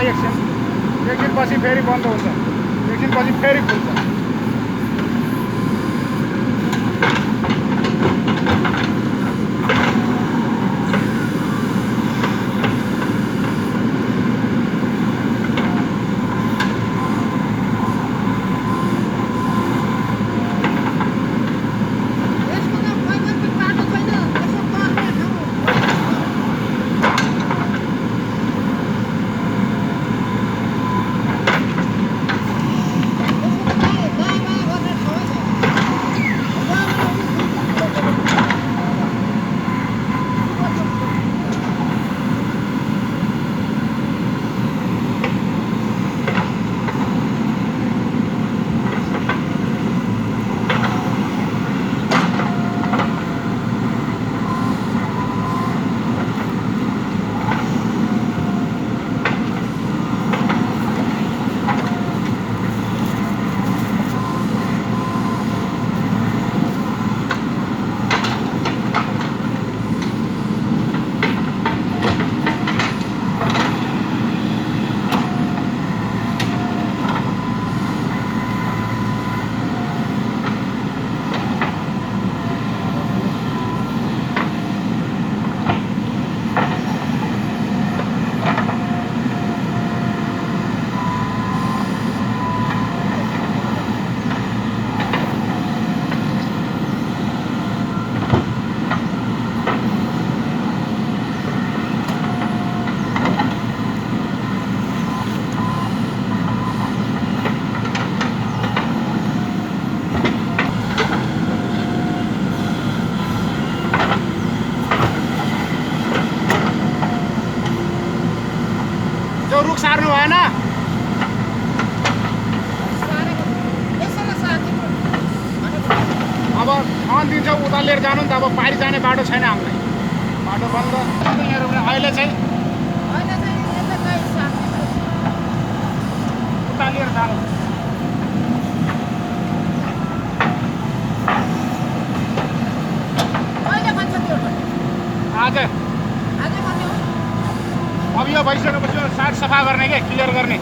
एकछिनपछि फेरि बन्द हुन्छ, एकछिनपछि फेरि खुल्छ। रुख सार्नु भएन। अब दिन्छ उता लिएर जानु नि त। अब पारि जाने बाटो छैन हामीलाई, बाटो बन्द। अहिले चाहिँ उता लिएर जानु। आज अब यो भइसकेपछि साफ सफा गर्ने के क्लियर गर्ने।